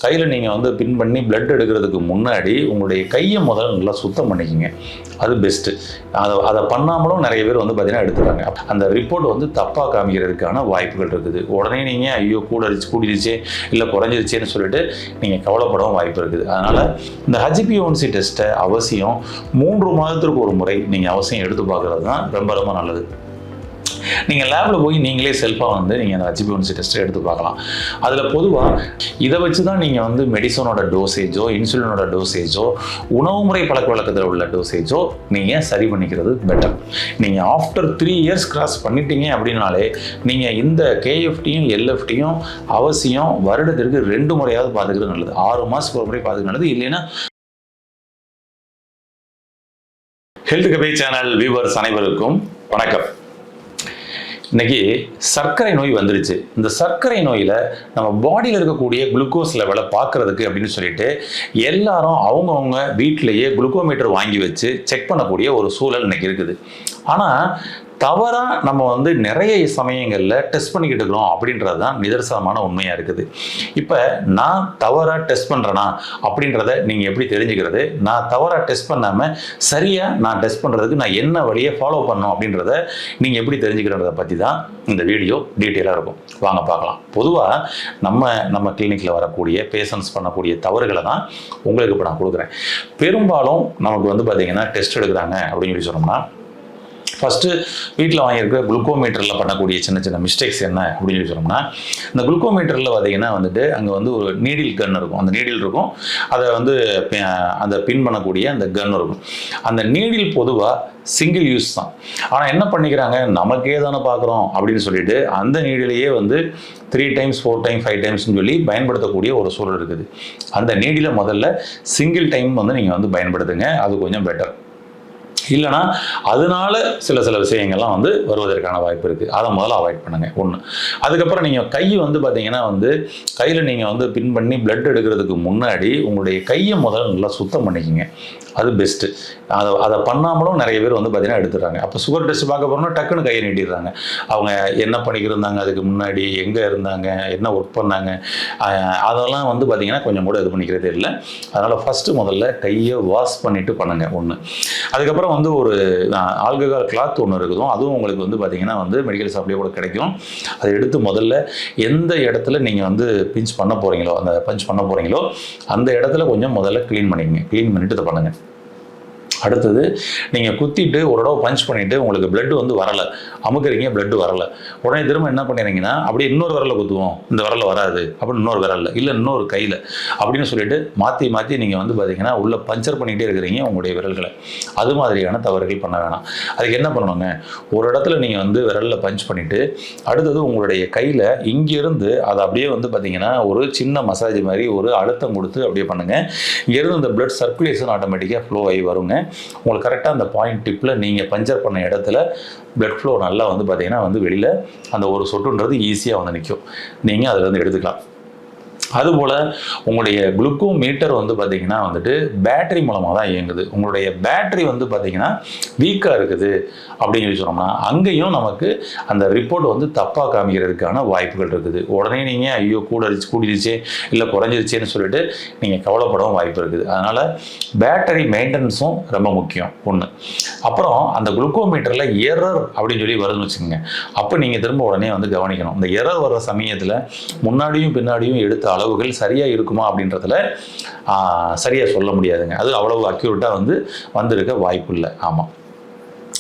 கையில் நீங்கள் வந்து பின் பண்ணி பிளட் எடுக்கிறதுக்கு முன்னாடி உங்களுடைய கையை முதல்ல நல்லா சுத்தம் பண்ணிக்கிங்க. அது பெஸ்ட்டு. அதை பண்ணாமலும் நிறைய பேர் வந்து பார்த்தீங்கன்னா எடுத்துறாங்க. அந்த ரிப்போர்ட் வந்து தப்பாக காமிக்கிறதுக்கான வாய்ப்புகள் இருக்குது. உடனே நீங்கள் ஐயோ கூடிருச்சு இல்லை குறைஞ்சிருச்சேன்னு சொல்லிட்டு நீங்கள் கவலைப்படவும் வாய்ப்பு இருக்குது. அதனால் இந்த HbA1c டெஸ்ட்டை அவசியம் 3 மாதத்திற்கு ஒரு முறை நீங்கள் அவசியம் எடுத்து பார்க்குறது தான் ரொம்ப ரொம்ப நல்லது. நீங்கள் லேபில் போய் நீங்களே செல்ஃபாக வந்து நீங்கள் அந்த HbA1c டெஸ்ட்டை எடுத்து பார்க்கலாம். அதில் பொதுவாக இதை வச்சு தான் நீங்கள் வந்து மெடிசனோட டோசேஜோ இன்சுலினோட டோசேஜோ உணவு முறை பழக்க வழக்கத்தில் உள்ள டோசேஜோ நீங்கள் சரி பண்ணிக்கிறது பெட்டர். நீங்கள் ஆஃப்டர் 3 இயர்ஸ் கிராஸ் பண்ணிட்டீங்க அப்படின்னாலே நீங்கள் இந்த KFTயும் LFTயும் அவசியம் வருடத்திற்கு 2 முறையாவது பார்த்துக்கிறது நல்லது. 6 மாதத்துக்கு ஒரு முறை பார்த்துக்கிறது நல்லது. இல்லைன்னா ஹெல்த் கபே சேனல் வியூவர்ஸ் அனைவருக்கும் வணக்கம். இன்னைக்கு சர்க்கரை நோய் வந்துருச்சு. இந்த சர்க்கரை நோயில் நம்ம பாடியில் இருக்கக்கூடிய குளுக்கோஸ் லெவலை பார்க்கறதுக்கு அப்படின்னு சொல்லிட்டு எல்லாரும் அவங்கவுங்க வீட்டிலேயே குளுக்கோமீட்டர் வாங்கி வச்சு செக் பண்ணக்கூடிய ஒரு சூழல் இன்னைக்கு இருக்குது. ஆனால் தவறாக நம்ம வந்து நிறைய சமயங்களில் டெஸ்ட் பண்ணிக்கிட்டு இருக்கிறோம் அப்படின்றது தான் நிதர்சனமான உண்மையாக இருக்குது. இப்போ நான் தவறாக டெஸ்ட் பண்ணுறேனா அப்படின்றத நீங்கள் எப்படி தெரிஞ்சுக்கிறது? நான் தவறாக டெஸ்ட் பண்ணாமல் சரியாக நான் டெஸ்ட் பண்ணுறதுக்கு நான் என்ன வழியை ஃபாலோ பண்ணணும் அப்படின்றத நீங்கள் எப்படி தெரிஞ்சுக்கிறத பற்றி தான் இந்த வீடியோ டீட்டெயிலாக இருக்கும். வாங்க பார்க்கலாம். பொதுவாக நம்ம கிளினிக்கில் வரக்கூடிய பேஷண்ட்ஸ் பண்ணக்கூடிய தவறுகளை தான் உங்களுக்கு இப்போ நான் கொடுக்குறேன். பெரும்பாலும் நமக்கு வந்து பார்த்திங்கன்னா டெஸ்ட் எடுக்கிறாங்க அப்படின்னு சொல்லி சொன்னோம்னா ஃபஸ்ட்டு வீட்டில் வாங்கியிருக்க குளுக்கோமீட்டரில் பண்ணக்கூடிய சின்ன சின்ன மிஸ்டேக்ஸ் என்ன அப்படின்னு சொல்லி சொன்னோம்னா, இந்த குளுக்கோமீட்டரில் பார்த்தீங்கன்னா வந்துட்டு அங்கே வந்து ஒரு நீடில் கன் இருக்கும். அந்த நீடில் இருக்கும், அதை வந்து அந்த பின் பண்ணக்கூடிய அந்த கன் இருக்கும். அந்த நீடில் பொதுவாக சிங்கிள் யூஸ் தான். ஆனால் என்ன பண்ணிக்கிறாங்க, நமக்கே தானே பார்க்குறோம் அப்படின்னு சொல்லிட்டு அந்த நீடிலேயே வந்து 3 டைம்ஸ் 4 டைம் 5 டைம்ஸ்னு சொல்லி பயன்படுத்தக்கூடிய ஒரு சூழல் இருக்குது. அந்த நீடில முதல்ல சிங்கிள் டைம் வந்து நீங்கள் வந்து பயன்படுத்துங்க. அது கொஞ்சம் பெட்டர். இல்லைனா அதனால சில விஷயங்கள்லாம் வந்து வருவதற்கான வாய்ப்பு இருக்குது. அதை முதல்ல அவாய்ட் பண்ணுங்கள். ஒன்று. அதுக்கப்புறம் நீங்கள் கை வந்து பார்த்தீங்கன்னா வந்து கையில் நீங்கள் வந்து பின் பண்ணி பிளட் எடுக்கிறதுக்கு முன்னாடி உங்களுடைய கையை முதல்ல நல்லா சுத்தம் பண்ணிக்கிங்க. அது பெஸ்ட்டு. அதை பண்ணாமலும் நிறைய பேர் வந்து பார்த்தீங்கன்னா எடுத்துடுறாங்க. அப்போ சுகர் டெஸ்ட் பார்க்க போகிறோம்னா டக்குன்னு கையை நீட்டிடுறாங்க. அவங்க என்ன பண்ணிக்கிருந்தாங்க, அதுக்கு முன்னாடி எங்கே இருந்தாங்க, என்ன ஒர்க் பண்ணாங்க, அதெல்லாம் வந்து பார்த்தீங்கன்னா கொஞ்சம் கூட இது பண்ணிக்கிறதே இல்லை. அதனால் ஃபஸ்ட்டு முதல்ல கையை வாஷ் பண்ணிவிட்டு பண்ணுங்கள். ஒன்று. அதுக்கப்புறம் வந்து ஒரு ஆல்கஹால் கிளாத் ஒன்று இருக்குதும், அதுவும் உங்களுக்கு வந்து பார்த்தீங்கன்னா வந்து மெடிக்கல் ஷாப்லேயே கூட கிடைக்கும். அதை எடுத்து முதல்ல எந்த இடத்துல நீங்கள் வந்து பஞ்ச் பண்ண போகிறீங்களோ அந்த இடத்துல கொஞ்சம் முதல்ல க்ளீன் பண்ணிக்கங்க. க்ளீன் பண்ணிவிட்டு இதை பண்ணுங்கள். அடுத்தது நீங்கள் குத்திட்டு ஒரு தடவை பஞ்ச் பண்ணிவிட்டு உங்களுக்கு பிளட் வந்து வரலை, அமுக்குறீங்க, பிளட் வரலை, உடனே திரும்ப என்ன பண்ணிடுறீங்கன்னா அப்படியே இன்னொரு விரலில் குத்துவோம், இந்த விரலில் வராது அப்படின்னு இன்னொரு விரலில் இல்லை இன்னொரு கையில் அப்படின்னு சொல்லிட்டு மாற்றி நீங்கள் வந்து பார்த்தீங்கன்னா உள்ளே பஞ்சர் பண்ணிகிட்டே இருக்கிறீங்க உங்களுடைய விரல்களை. அது மாதிரியான தவறுகள் பண்ண வேணாம். அதுக்கு என்ன பண்ணணுங்க, ஒரு இடத்துல நீங்கள் வந்து விரலில் பஞ்ச் பண்ணிவிட்டு அடுத்தது உங்களுடைய கையில் இங்கேருந்து அதை அப்படியே வந்து பார்த்தீங்கன்னா ஒரு சின்ன மசாஜ் மாதிரி ஒரு அழுத்தம் கொடுத்து அப்படியே பண்ணுங்கள். இங்கேருந்து இந்த பிளட் சர்க்குலேஷன் ஆட்டோமேட்டிக்காக ஃப்ளோ ஆகி வருங்க. உங்களுக்கு கரெக்டாக அந்த பாயிண்ட் டிப்பில் நீங்கள் பஞ்சர் பண்ண இடத்துல பிளட் ஃப்ளோ நல்லா வந்து பார்த்தீங்கன்னா வந்து வெளியில் அந்த ஒரு சொட்டுன்றது ஈஸியாக வந்து நிற்கும். நீங்கள் அதில் வந்து எடுத்துக்கலாம். அதுபோல் உங்களுடைய குளுக்கோமீட்டர் வந்து பார்த்திங்கன்னா வந்துட்டு பேட்டரி மூலமாக தான் இயங்குது. உங்களுடைய பேட்டரி வந்து பார்த்திங்கன்னா வீக்காக இருக்குது அப்படின்னு சொல்லி சொன்னோம்னா அங்கேயும் நமக்கு அந்த ரிப்போர்ட் வந்து தப்பாக காமிக்கிறதுக்கான வாய்ப்புகள் இருக்குது. உடனே நீங்கள் ஐயோ கூடிருச்சே இல்லை குறைஞ்சிருச்சேன்னு சொல்லிட்டு நீங்கள் கவலைப்படவும் வாய்ப்பு இருக்குது. அதனால் பேட்டரி மெயின்டெனன்ஸும் ரொம்ப முக்கியம். ஒன்று. அப்புறம் அந்த குளுக்கோமீட்டரில் எரர் அப்படின்னு சொல்லி வருதுன்னு வச்சுக்கோங்க. அப்போ நீங்கள் திரும்ப உடனே வந்து கவனிக்கணும். இந்த எரர் வர்ற சமயத்தில் முன்னாடியும் பின்னாடியும் எடுத்த அளவுகள் சரியாக இருக்குமா அப்படின்றதுல சரியாக சொல்ல முடியாதுங்க. அது அவ்வளவு அக்யூரேட்டாக வந்திருக்க வாய்ப்பு இல்லை. ஆமாம்.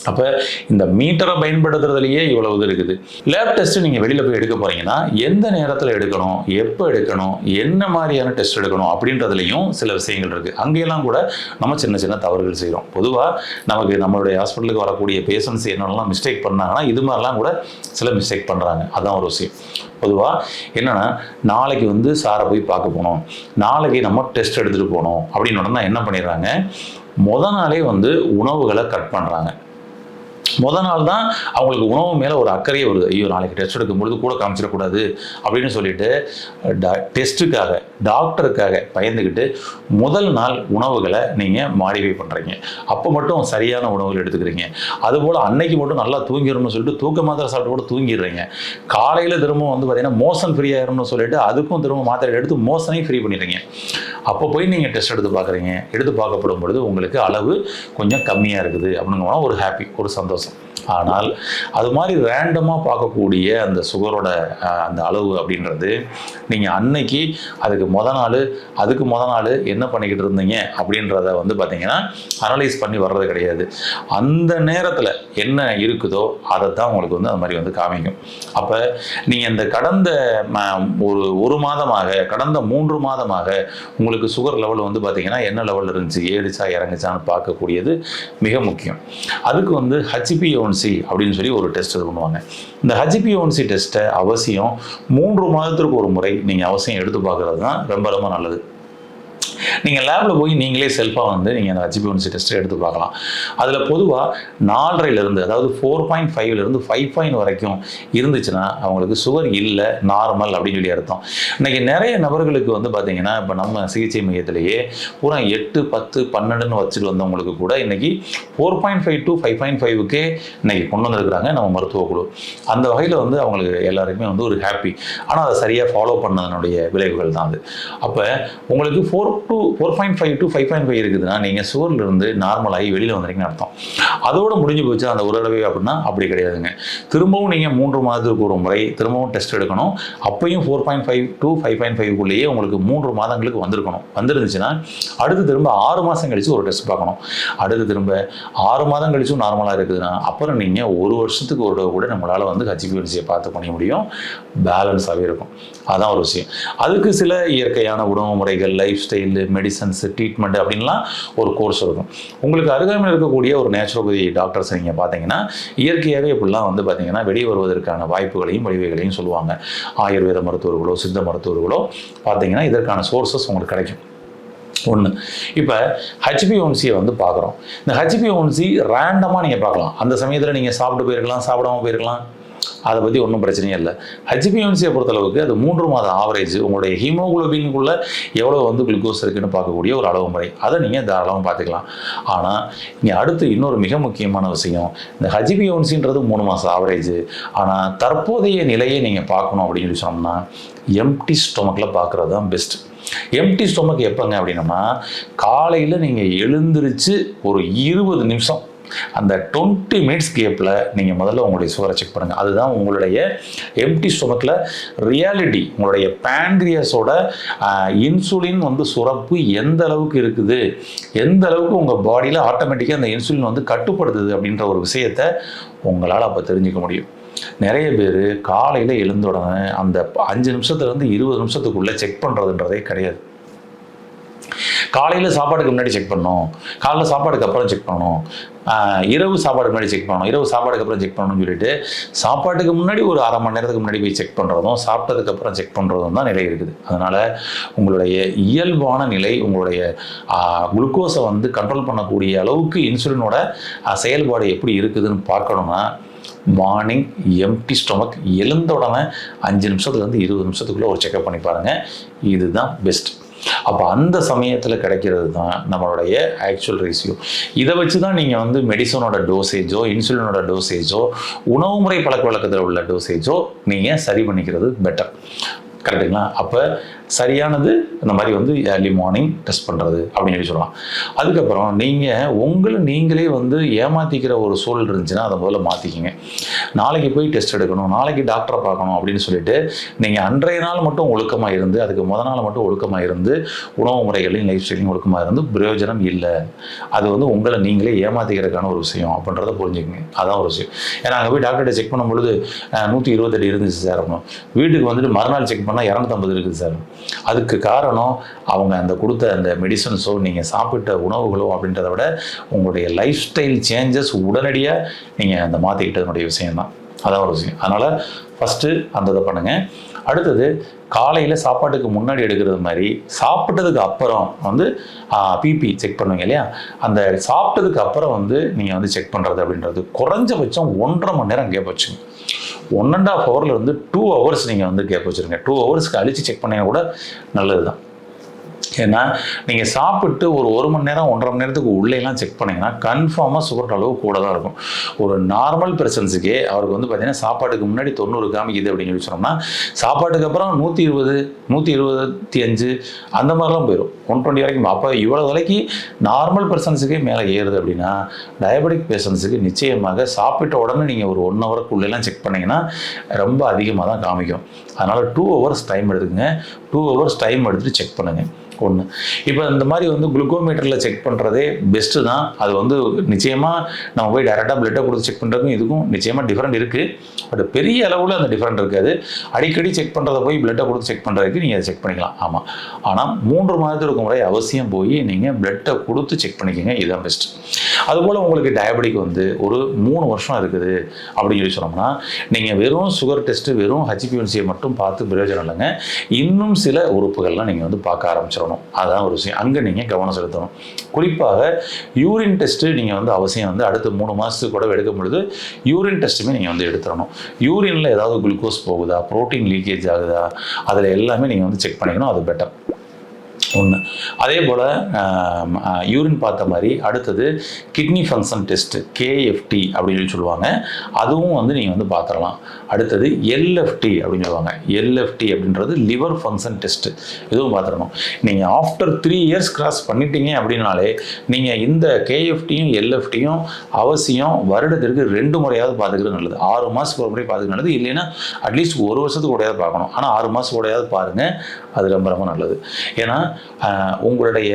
அப்போ இந்த மீட்டரை பயன்படுத்துறதுலையே இவ்வளவு இருக்குது. லேப் டெஸ்ட்டு நீங்கள் வெளியில் போய் எடுக்க போகிறீங்கன்னா எந்த நேரத்தில் எடுக்கணும், எப்போ எடுக்கணும், என்ன மாதிரியான டெஸ்ட் எடுக்கணும் அப்படின்றதுலையும் சில விஷயங்கள் இருக்குது. அங்கேயெல்லாம் கூட நம்ம சின்ன தவறுகள் செய்கிறோம். பொதுவாக நமக்கு நம்மளுடைய ஹாஸ்பிட்டலுக்கு வரக்கூடிய பேஷண்ட்ஸ் என்னென்னலாம் மிஸ்டேக் பண்ணாங்கன்னா இது மாதிரிலாம் கூட சில மிஸ்டேக் பண்ணுறாங்க. அதான் ஒரு விஷயம். பொதுவாக என்னென்னா நாளைக்கு வந்து சாரை போய் பார்க்க போகணும், நாளைக்கு நம்ம டெஸ்ட் எடுத்துகிட்டு போகணும் அப்படின்னு என்ன பண்ணிடுறாங்க, முத நாளே வந்து உணவுகளை கட் பண்ணுறாங்க. நாள் தான் அவங்களுக்கு உணவு மேலே ஒரு அக்கறையே வருது. ஐயோ நாளைக்கு டெஸ்ட் எடுக்கும்பொழுது கூட காமிச்சிடக்கூடாது அப்படின்னு சொல்லிட்டு டெஸ்ட்டுக்காக டாக்டருக்காக பயந்துக்கிட்டு முதல் நாள் உணவுகளை நீங்கள் மாடிஃபை பண்ணுறீங்க. அப்போ மட்டும் சரியான உணவுகள் எடுத்துக்கிறீங்க. அதுபோல் அன்னைக்கு மட்டும் நல்லா தூங்கிடணும்னு சொல்லிட்டு தூக்க மாத்திரை சாப்பிட்டு கூட தூங்கிடுறீங்க. காலையில் திரும்ப பார்த்தீங்கன்னா மோஷன் ஃப்ரீ ஆகிரும்னு சொல்லிட்டு அதுக்கும் திரும்ப மாத்திரை எடுத்து மோஷனையும் ஃப்ரீ பண்ணிடுறீங்க. அப்போ போய் நீங்கள் டெஸ்ட் எடுத்து பார்க்குறீங்க. எடுத்து பார்க்கப்படும் பொழுது உங்களுக்கு அளவு கொஞ்சம் கம்மியாக இருக்குது அப்படின்னா ஒரு ஹாப்பி, ஒரு சந்தோஷம். ஆனால் அது மாதிரி ரேண்டமாக பார்க்கக்கூடிய அந்த சுகரோட அந்த அளவு அப்படின்றது நீங்கள் அன்னைக்கு அதுக்கு முத நாள் என்ன பண்ணிக்கிட்டு இருந்தீங்க அப்படின்றத பார்த்தீங்கன்னா அனலைஸ் பண்ணி வர்றது கிடையாது. அந்த நேரத்தில் என்ன இருக்குதோ அதை தான் உங்களுக்கு அந்த மாதிரி காமிக்கும். அப்போ நீங்கள் இந்த கடந்த ஒரு மாதமாக கடந்த 3 மாதமாக உங்களுக்கு சுகர் லெவல் பார்த்தீங்கன்னா என்ன லெவலில் இருந்துச்சு, ஏறிச்சா இறங்குச்சான்னு பார்க்கக்கூடியது மிக முக்கியம். அதுக்கு HbA1c அப்படின்னு சொல்லி ஒரு டெஸ்ட் பண்ணுவாங்க. இந்த HbA1c டெஸ்ட்டை அவசியம் 3 மாதத்திற்கு ஒரு முறை நீங்கள் அவசியம் எடுத்து பார்க்கறது தான் ரொம்ப ரொம்ப நல்லது. நீங்கள் லேபில் போய் நீங்களே செல்ஃபாக நீங்கள் அந்த HbA1c டெஸ்ட்டை எடுத்து பார்க்கலாம். அதில் பொதுவாக 4.5 அதாவது 4.5 5 வரைக்கும் இருந்துச்சுன்னா அவங்களுக்கு சுகர் இல்லை, நார்மல் அப்படின்னு சொல்லி அர்த்தம். இன்றைக்கி நிறைய நபர்களுக்கு பார்த்தீங்கன்னா இப்போ நம்ம சிகிச்சை மையத்திலேயே பூரா 8, 10, 12 வச்சுட்டு வந்தவங்களுக்கு கூட இன்றைக்கி 4.5 to 5.5க்கே இன்றைக்கி கொண்டு வந்திருக்கிறாங்க நம்ம மருத்துவ குழு. அந்த வகையில் அவங்களுக்கு எல்லாருக்குமே ஒரு ஹாப்பி. ஆனால் அதை சரியாக ஃபாலோ பண்ணதனுடைய விளைவுகள் தான் அது. அப்போ உங்களுக்கு 4.5 to 5.5 இருக்குதுன்னா நீங்கள் சுகர்லேருந்து நார்மலாகி வெளியில் வந்துருக்கீங்கன்னு அர்த்தம். அதோடு முடிஞ்சு போச்சு அந்த ஒரு தடவை அப்படின்னா அப்படி கிடையாதுங்க. திரும்பவும் நீங்கள் 3 மாதத்துக்கு ஒரு முறை திரும்பவும் டெஸ்ட் எடுக்கணும். அப்பையும் 4.5 to 5.5க்குள்ளேயே உங்களுக்கு 3 மாதங்களுக்கு வந்துருந்துச்சுன்னா அடுத்து திரும்ப 6 மாதம் கழித்து ஒரு டெஸ்ட் பார்க்கணும். அடுத்து திரும்ப 6 மாதம் கழிச்சும் நார்மலாக இருக்குதுன்னா அப்புறம் நீங்கள் 1 வருஷத்துக்கு ஒரு தடவை கூட நம்மளால் HbA1c பார்த்து பண்ண முடியும். பேலன்ஸாகவே இருக்கும். அதான் ஒரு விஷயம். அதுக்கு சில இயற்கையான உணவு முறைகள், லைஃப் ஸ்டைலு, மெடிசன்ஸ், ட்ரீட்மெண்ட் அப்படின்லாம் ஒரு கோர்ஸ் இருக்கும். உங்களுக்கு அருகாமையில் இருக்கக்கூடிய ஒரு நேச்சுரோபதி டாக்டர்ஸ் நீங்கள் பார்த்தீங்கன்னா இயற்கையாகவே இப்படிலாம் பார்த்தீங்கன்னா வெளியே வருவதற்கான வாய்ப்புகளையும் வழிவகைகளையும் சொல்லுவாங்க. ஆயுர்வேத மருத்துவர்களோ சித்த மருத்துவர்களோ பார்த்தீங்கன்னா இதற்கான சோர்சஸ் உங்களுக்கு கிடைக்கும். ஒன்று. இப்போ HbA1c பார்க்குறோம். இந்த HbA1c ரேண்டமாக நீங்கள் பார்க்கலாம். அந்த சமயத்தில் நீங்கள் சாப்பிட்டு போயிருக்கலாம், சாப்பிடாமல் போயிருக்கலாம். அதை பற்றி ஒன்றும் பிரச்சனையே இல்லை. HbA1c பொறுத்தளவுக்கு அது 3 மாத ஆவரேஜ் உங்களுடைய ஹீமோகுளோபினுக்குள்ளே எவ்வளோ குளுக்கோஸ் இருக்குன்னு பார்க்கக்கூடிய ஒரு அளவு முறை. அதை நீங்கள் தாராளமாக பார்த்துக்கலாம். ஆனால் இங்கே அடுத்து இன்னொரு மிக முக்கியமான விஷயம், இந்த HbA1cன்றது 3 மாத ஆவரேஜ். ஆனால் தற்போதைய நிலையை நீங்கள் பார்க்கணும் அப்படின்னு சொல்லி சொன்னோம்னா எம்டி ஸ்டொமக்கில் பார்க்குறது தான் பெஸ்ட். எம்டி ஸ்டொமக் எப்போங்க அப்படின்னம்னா காலையில் நீங்கள் எழுந்திரிச்சு ஒரு 20 நிமிஷம் அந்த 20 மினிட்ஸ் கேப்பில் நீங்கள் முதல்ல உங்களுடைய சுகரை செக் பண்ணுங்கள். அதுதான் உங்களுடைய எம்டி ஸ்டொமக்கில் ரியாலிட்டி. உங்களுடைய பேன்க்ரியஸோட இன்சுலின் சுரப்பு எந்த அளவுக்கு இருக்குது, எந்த அளவுக்கு உங்கள் பாடியில் ஆட்டோமேட்டிக்காக அந்த இன்சுலின் கட்டுப்படுத்துது அப்படின்ற ஒரு விஷயத்தை உங்களால் அப்போ தெரிஞ்சுக்க முடியும். நிறைய பேர் காலையில் எழுந்த உடனே அந்த 5 நிமிஷத்துலேருந்து 20 நிமிஷத்துக்குள்ளே செக் பண்ணுறதுன்றதே கிடையாது. காலையில் சாப்பாடுக்கு முன்னாடி செக் பண்ணணும், காலைல சாப்பாடுக்கு அப்புறம் செக் பண்ணணும், இரவு சாப்பாடுக்கு முன்னாடி செக் பண்ணணும், இரவு சாப்பாடுக்கு அப்புறம் செக் பண்ணணும்னு சொல்லிட்டு சாப்பாட்டுக்கு முன்னாடி ஒரு அரை மணி நேரத்துக்கு முன்னாடி போய் செக் பண்ணுறதும் சாப்பிட்டதுக்கு அப்புறம் செக் பண்ணுறதும் தான் நிலை இருக்குது. அதனால் உங்களுடைய இயல்பான நிலை, உங்களுடைய குளுக்கோஸை கண்ட்ரோல் பண்ணக்கூடிய அளவுக்கு இன்சுலினோட செயல்பாடு எப்படி இருக்குதுன்னு பார்க்கணும்னா மார்னிங் எம்டி ஸ்டொமக் எழுந்த உடனே 5 நிமிஷத்துலேருந்து 20 நிமிஷத்துக்குள்ளே ஒரு செக்அப் பண்ணி பாருங்கள். இதுதான் பெஸ்ட். அப்போ அந்த சமயத்தில் கிடைக்கிறது தான் நம்மளுடைய ஆக்சுவல் ரேஷியோ. இதை வச்சு தான் நீங்கள் மெடிசனோட டோசேஜோ இன்சுலினோட டோசேஜோ உணவு முறை பழக்க வழக்கத்தில் உள்ள டோசேஜோ நீங்கள் சரி பண்ணிக்கிறது பெட்டர். கரெக்டுங்களா? அப்போ சரியானது இந்த மாதிரி ஏர்லி மார்னிங் டெஸ்ட் பண்ணுறது அப்படின்னு சொல்லலாம். அதுக்கப்புறம் நீங்கள் நீங்களே ஏமாற்றிக்கிற ஒரு சூழல் இருந்துச்சுன்னா அதை முதல்ல மாற்றிக்கிங்க. நாளைக்கு போய் டெஸ்ட் எடுக்கணும், நாளைக்கு டாக்டரை பார்க்கணும் அப்படின்னு சொல்லிட்டு நீங்கள் அன்றைய நாள் மட்டும் ஒழுக்கமாக இருந்து அதுக்கு நாள் மட்டும் ஒழுக்கமாக இருந்து உணவு முறைகளையும் லைஃப் ஸ்டைலையும் ஒழுக்கமாக இருந்து பிரயோஜனம் இல்லை. அது உங்களை நீங்களே ஏமாற்றிக்கிறதுக்கான ஒரு விஷயம் அப்படின்றத புரிஞ்சுக்கங்க. அதான் ஒரு விஷயம். ஏன்னா அங்கே போய் டாக்டர்கிட்ட செக் பண்ணும்பொழுது 128 இருந்துச்சு சார் அப்படின்னா, வீட்டுக்கு மறுநாள் செக் பண்ணால் 250 இருக்குது சார். அதுக்கு காரணம் அவங்க அந்த கொடுத்த அந்த மெடிசன்ஸோ நீங்கள் சாப்பிட்ட உணவுகளோ அப்படின்றத விட உங்களுடைய லைஃப் ஸ்டைல் சேஞ்சஸ் உடனடியாக நீங்கள் அந்த மாற்றிக்கிட்டதனுடைய விஷயம்தான். அதான் ஒரு விஷயம். அதனால் ஃபஸ்ட்டு அந்த இதை பண்ணுங்கள். அடுத்தது காலையில் சாப்பாட்டுக்கு முன்னாடி எடுக்கிறது மாதிரி சாப்பிட்டதுக்கு அப்புறம் வந்து பிபி செக் பண்ணுவீங்க இல்லையா, அந்த சாப்பிட்டதுக்கு அப்புறம் வந்து நீங்கள் வந்து செக் பண்ணுறது அப்படின்றது குறைஞ்சபட்சம் 1.5 மணி நேரம் கேப் வச்சுங்க. 1.5 ஹவர்லேருந்து 2 ஹவர்ஸ் நீங்கள் வந்து கேப் வச்சுருங்க. 2 ஹவர்ஸ்க்கு அழிச்சு செக் பண்ணீங்கன்னா கூட நல்லது தான். ஏன்னா நீங்கள் சாப்பிட்டு ஒரு மணி நேரம் 1.5 மணி நேரத்துக்கு உள்ளேலாம் செக் பண்ணிங்கன்னா கன்ஃபார்மாக சுகர் அளவு கூட தான் இருக்கும். ஒரு நார்மல் பெர்சன்ஸுக்கே அவருக்கு வந்து பார்த்தீங்கன்னா சாப்பாட்டுக்கு முன்னாடி 90 காமிக்குது அப்படின்னு சொல்லி சொன்னோம்னா, சாப்பாட்டுக்கு அப்புறம் 120, 125 அந்த மாதிரிலாம் போயிடும், 120 வரைக்கும். அப்போ இவ்வளோ விலைக்கு நார்மல் பெர்சன்ஸுக்கே மேலே ஏறுது அப்படின்னா, டயபெட்டிக் பேஷண்ட்ஸுக்கு நிச்சயமாக சாப்பிட்ட உடனே நீங்கள் ஒரு 1 ஹவருக்குள்ளெல்லாம் செக் பண்ணிங்கன்னா ரொம்ப அதிகமாக தான் காமிக்கும். அதனால் 2 ஹவர்ஸ் டைம் எடுத்துக்கங்க. 2 ஹவர்ஸ் டைம் எடுத்துகிட்டு செக் பண்ணுங்கள். ஒன்று. இப்போ இந்த மாதிரி வந்து குளுக்கோமீட்டரில் செக் பண்ணுறதே பெஸ்ட்டு தான். அது வந்து நிச்சயமாக நம்ம போய் டைரெக்டாக பிளட்டை கொடுத்து செக் பண்ணுறதுக்கும் இதுக்கும் நிச்சயமாக டிஃப்ரெண்ட் இருக்குது. பட் பெரிய அளவில் அந்த டிஃப்ரெண்ட் இருக்காது. அடிக்கடி செக் பண்ணுறதை போய் பிளட்டை கொடுத்து செக் பண்ணுறதுக்கு நீங்கள் அதை செக் பண்ணிக்கலாம். ஆமாம், ஆனால் 3 மாதத்துக்கு முறை அவசியம் போய் நீங்கள் பிளட்டை கொடுத்து செக் பண்ணிக்கோங்க. இதுதான் பெஸ்ட்டு. அதுபோல் உங்களுக்கு டயபெட்டிக் வந்து ஒரு 3 வருஷம் இருக்குது அப்படின்னு சொல்லி சொன்னோம்னா, நீங்கள் வெறும் சுகர் டெஸ்ட்டு, வெறும் ஹெச்பிஎன்சியை மட்டும் பார்த்து பிரயோஜனம் இல்லைங்க. இன்னும் சில உறுப்புகள்லாம் நீங்கள் வந்து பார்க்க ஆரம்பிச்சிடணும். அதுதான் ஒரு விஷயம். அங்கே நீங்கள் கவனம் செலுத்தணும். குறிப்பாக யூரின் டெஸ்ட்டு நீங்கள் வந்து அவசியம் வந்து அடுத்த 3 மாதத்துக்கு கூட எடுக்கும் பொழுது யூரின் டெஸ்ட்டுமே நீங்கள் வந்து எடுத்துடணும். யூரினில் ஏதாவது குளுக்கோஸ் போகுதா, புரோட்டீன் லீக்கேஜ் ஆகுதா, அதில் எல்லாமே நீங்கள் வந்து செக் பண்ணிக்கணும். அது பெட்டர். ஒன்று. அதே போல் யூரின் பார்த்த மாதிரி அடுத்தது கிட்னி ஃபங்க்ஷன் டெஸ்ட்டு, கேஎஃப்டி அப்படின்னு சொல்லி சொல்லுவாங்க. அதுவும் வந்து நீங்கள் வந்து பார்த்துடலாம். அடுத்தது எல்எஃப்டி அப்படின்னு சொல்லுவாங்க. எல்எஃப்டி அப்படின்றது லிவர் ஃபங்க்ஷன் டெஸ்ட்டு. இதுவும் பார்த்துடணும். நீங்கள் ஆஃப்டர் 3 இயர்ஸ் கிராஸ் பண்ணிட்டீங்க அப்படின்னாலே நீங்கள் இந்த கேஎஃப்டியும் எல்எஃப்டியும் அவசியம் வருடத்திற்கு 2 முறையாவது பார்த்துக்கிறது நல்லது. 6 மாதத்துக்கு ஒரு முறை பார்த்துக்கிறது நல்லது. இல்லைன்னா அட்லீஸ்ட் 1 வருஷத்துக்கு கூடயாவது பார்க்கணும். ஆனால் 6 மாதத்துக்கு கூடயாவது பாருங்கள். அது ரொம்ப ரொம்ப நல்லது. ஏன்னா உங்களுடைய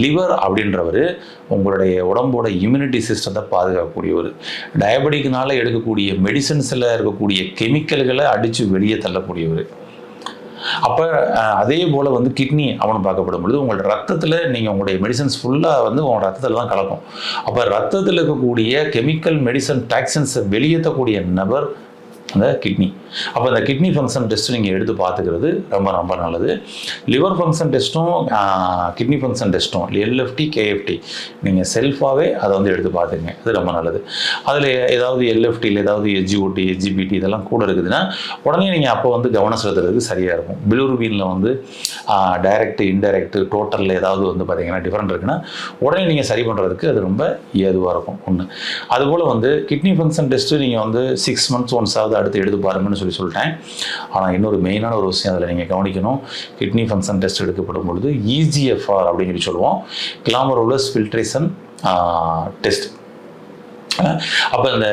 லிவர் அப்படின்றவர் உங்களுடைய உடம்போட இம்யூனிட்டி சிஸ்டத்தை பாதுகாக்கக்கூடியவர். டயபெட்டிக்னால எடுக்கக்கூடிய மெடிசன்ஸில் இருக்கக்கூடிய கெமிக்கல்களை அடித்து வெளியே தள்ளக்கூடியவர். அப்போ அதே போல் வந்து கிட்னி அவனு பார்க்கப்படும் பொழுது உங்களோட ரத்தத்தில் நீங்கள் உங்களுடைய மெடிசன்ஸ் ஃபுல்லாக வந்து உங்களோட ரத்தத்தில் தான் கலக்கும். அப்போ ரத்தத்தில் இருக்கக்கூடிய கெமிக்கல் மெடிசன் டாக்சின்ஸை வெளியேற்றக்கூடிய நபர் அந்த கிட்னி. அப்போ அந்த கிட்னி ஃபங்க்ஷன் டெஸ்ட்டு நீங்கள் எடுத்து பார்த்துக்கிறது ரொம்ப ரொம்ப நல்லது. லிவர் ஃபங்க்ஷன் டெஸ்ட்டும் கிட்னி ஃபங்க்ஷன் டெஸ்ட்டும் எல்எஃப்டி கேஎஃப்டி நீங்கள் செல்ஃபாகவே அதை வந்து எடுத்து பார்த்துங்க. அது ரொம்ப நல்லது. அதில் ஏதாவது எல்எஃப்டியில் ஏதாவது எஸ்ஜிஓடி, எஸ்ஜிபிடி இதெல்லாம் கூட இருக்குதுன்னா உடனே நீங்கள் அப்போ வந்து கவனம் செலுத்துறதுக்கு சரியாக இருக்கும். பிலிருபினில் வந்து டைரக்ட், இன்டைரக்ட், டோட்டலில் ஏதாவது வந்து பார்த்தீங்கன்னா டிஃப்ரெண்ட் இருக்குன்னா உடனே நீங்கள் சரி பண்ணுறதுக்கு அது ரொம்ப ஏதுவாக இருக்கும். ஒன்று. அதுபோல் வந்து கிட்னி ஃபங்க்ஷன் டெஸ்ட்டு நீங்கள் வந்து 6 மந்த்ஸ் ஒன்ஸாவது அடுத்து எடுத்து பாருங்கன்னு சொல்லிட்டேன். ஆனால் இன்னொரு மெயினான ஒரு விஷயம் அதில் நீங்கள் கவனிக்கணும். கிட்னி ஃபங்க்ஷன் டெஸ்ட் எடுக்கப்படும் பொழுது EGFR அப்படின்னு சொல்லுவோம், கிளாமருலஸ் ஃபில்ட்ரேஷன் டெஸ்ட். அப்போ இந்த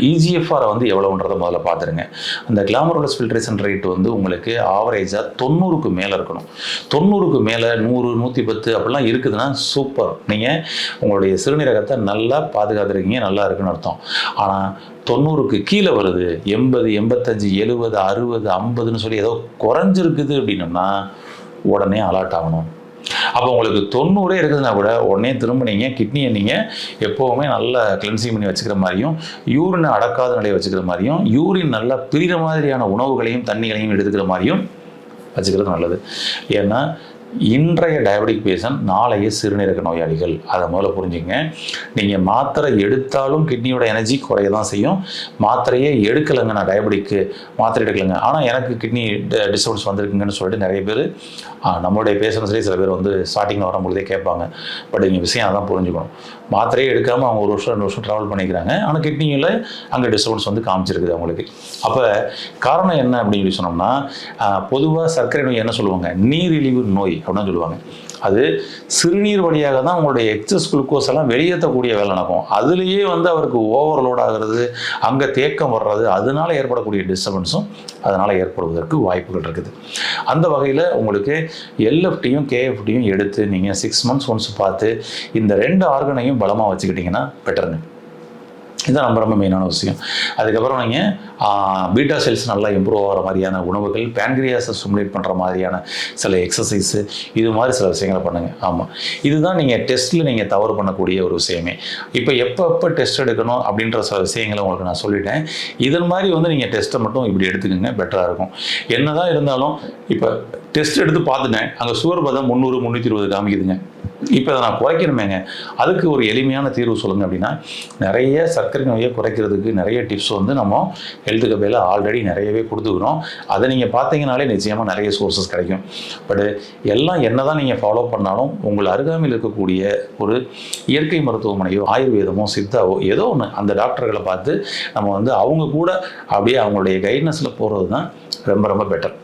EGFR வந்து எவ்வளோன்றதை முதல்ல பார்த்துருங்க. அந்த கிளாமருலஸ் ஃபில்ட்ரேஷன் ரேட் வந்து உங்களுக்கு ஆவரேஜாக 90க்கு மேலே இருக்கணும். 90க்கு மேலே 100, 110 அப்படிலாம் இருக்குதுன்னா சூப்பர். நீங்கள் உங்களுடைய சிறுநீரகத்தை நல்லா பாதுகாத்துருக்கீங்க, நல்லா இருக்குன்னு அர்த்தம். ஆனால் 90க்கு கீழே வருது, 80, 85, 70, 60, 50ன்னு சொல்லி ஏதோ குறைஞ்சிருக்குது அப்படின்னம்னா உடனே அலர்ட் ஆகணும். அப்போ உங்களுக்கு 90 இருக்குதுன்னா கூட உடனே திரும்ப நீங்கள் கிட்னியை நீங்கள் எப்போவுமே நல்லா கிளென்சிங் பண்ணி வச்சுக்கிற மாதிரியும், யூரினை அடக்காத நிலையை வச்சுக்கிற மாதிரியும், யூரின் நல்லா பிரிகிற மாதிரியான உணவுகளையும் தண்ணிகளையும் எடுத்துக்கிற மாதிரியும் வச்சுக்கிறது நல்லது. ஏன்னா இன்றைய டயபெட்டிக் பேஷண்ட் நாளைய சிறுநீரக நோயாளிகள். அதை முதல்ல புரிஞ்சுங்க. நீங்கள் மாத்திரை எடுத்தாலும் கிட்னியோட எனர்ஜி குறைய தான் செய்யும். மாத்திரையே எடுக்கலைங்க, நான் டயபெட்டிக்கு மாத்திரை எடுக்கலைங்க, ஆனால் எனக்கு கிட்னி டிஸ்டர்பன்ஸ் வந்திருக்குங்கன்னு சொல்லிட்டு நிறைய பேர் நம்மளுடைய பேஷண்ட்ஸ்லேயே சில பேர் வந்து ஸ்டார்டிங்கில் வரும்பொழுதே கேட்பாங்க. பட் இங்கே விஷயம் அதான் புரிஞ்சுக்கணும். மாத்திரையே எடுக்காமல் அவங்க 1 வருஷம் 2 வருஷம் ட்ராவல் பண்ணிக்கிறாங்க, ஆனால் கிட்னியில் அங்கே டிஸ்டர்பன்ஸ் வந்து காமிச்சிருக்குது அவங்களுக்கு. அப்போ காரணம் என்ன அப்படின்னு சொல்லி சொன்னோம்னா, பொதுவாக சர்க்கரை நோய் என்ன சொல்லுவாங்க, நீரிழிவு நோய் அப்படின்னு சொல்லுவாங்க. அது சிறுநீர் வழியாக தான் உங்களுடைய எக்ஸஸ் குளுக்கோஸ் எல்லாம் வெளியேற்றக்கூடிய வேலை நடக்கும். அதுலேயே வந்து அவருக்கு ஓவர்லோட் ஆகிறது, அங்கே தேக்கம் வர்றது, அதனால ஏற்படக்கூடிய டிஸ்டர்பன்ஸும் அதனால் ஏற்படுவதற்கு வாய்ப்புகள் இருக்குது. அந்த வகையில் உங்களுக்கு எல்எஃப்டியும் கேஎஃப்டியும் எடுத்து நீங்கள் 6 மந்த்ஸ் ஒன்ஸ் பார்த்து இந்த 2 ஆர்கனையும் பலமாக வச்சுக்கிட்டிங்கன்னா பெட்டருங்க. இதுதான் ரொம்ப ரொம்ப மெயினான விஷயம். அதுக்கப்புறம் நீங்கள் பீட்டா செல்ஸ் நல்லா இம்ப்ரூவ் ஆகிற மாதிரியான உணவுகள், பேன்க்ரியாஸை ஸ்டிமுலேட் பண்ணுற மாதிரியான சில எக்ஸசைஸு, இது மாதிரி சில விஷயங்களை பண்ணுங்கள். ஆமாம், இதுதான் நீங்கள் டெஸ்ட்டில் நீங்கள் தவறு பண்ணக்கூடிய ஒரு விஷயமே. இப்போ எப்போ டெஸ்ட் எடுக்கணும் அப்படின்ற சில விஷயங்களை உங்களுக்கு நான் சொல்லிட்டேன். இதன் மாதிரி நீங்கள் டெஸ்ட்டை மட்டும் இப்படி எடுத்துக்கோங்க, பெட்டராக இருக்கும். என்ன தான் இருந்தாலும் இப்போ டெஸ்ட் எடுத்து பார்த்துட்டேன், அங்கே சுகர் பார்த்தா 300 320 காமிக்குதுங்க. இப்போ அதை நான் குறைக்கணுமேங்க, அதுக்கு ஒரு எளிமையான தீர்வு சொல்லுங்கள் அப்படின்னா, நிறைய சர்க்கரை நோயை குறைக்கிறதுக்கு நிறைய டிப்ஸ் நம்ம ஹெல்த் கபேல ஆல்ரெடி நிறையவே கொடுத்துக்கிறோம். அதை நீங்கள் பார்த்தீங்கனாலே நிச்சயமாக நிறைய சோர்ஸஸ் கிடைக்கும். பட் எல்லாம் என்ன தான் நீங்கள் ஃபாலோ பண்ணாலும் உங்கள் அருகாமையில் இருக்கக்கூடிய ஒரு இயற்கை மருத்துவமனையோ ஆயுர்வேதமோ சித்தாவோ ஏதோ ஒன்று அந்த டாக்டர்களை பார்த்து நம்ம அவங்க கூட அப்படியே அவங்களுடைய கைட்னஸில் போகிறது தான் ரொம்ப ரொம்ப பெட்டர்.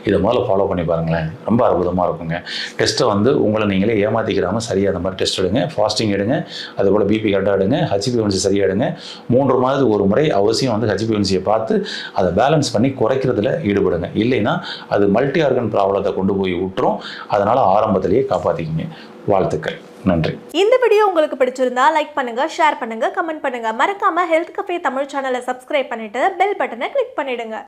இதை முதல்ல ஃபாலோ பண்ணி பாருங்களேன், ரொம்ப அற்புதமாக இருக்குங்க. டெஸ்ட்டை உங்களை நீங்களே ஏமாற்றிக்கிறாமல் சரியாக அந்த மாதிரி டெஸ்ட் எடுங்க, ஃபாஸ்டிங் எடுங்க, அதுபோல் பிபி கரெக்டாக எடுங்க, ஹெச்பிஎன்சி சரியாக எடுங்க. 3 மாதத்துக்கு ஒரு முறை அவசியம் ஹெச்பிஎன்சியை பார்த்து அதை பேலன்ஸ் பண்ணி குறைக்கிறதுல ஈடுபடுங்க. இல்லைன்னா அது மல்டி ஆர்கன் ப்ராப்ளத்தை கொண்டு போய் விட்டுரும். அதனால் ஆரம்பத்திலேயே காப்பாற்றிக்கிங்க. வாழ்த்துக்கள், நன்றி. இந்த வீடியோ உங்களுக்கு பிடிச்சிருந்தா லைக் பண்ணுங்க, ஷேர் பண்ணுங்க, கமெண்ட் பண்ணுங்க. மறக்காம ஹெல்த் கஃபே தமிழ் சேனலை சப்ஸ்கிரைப் பண்ணிட்டு பெல் பட்டனை கிளிக் பண்ணிடுங்க.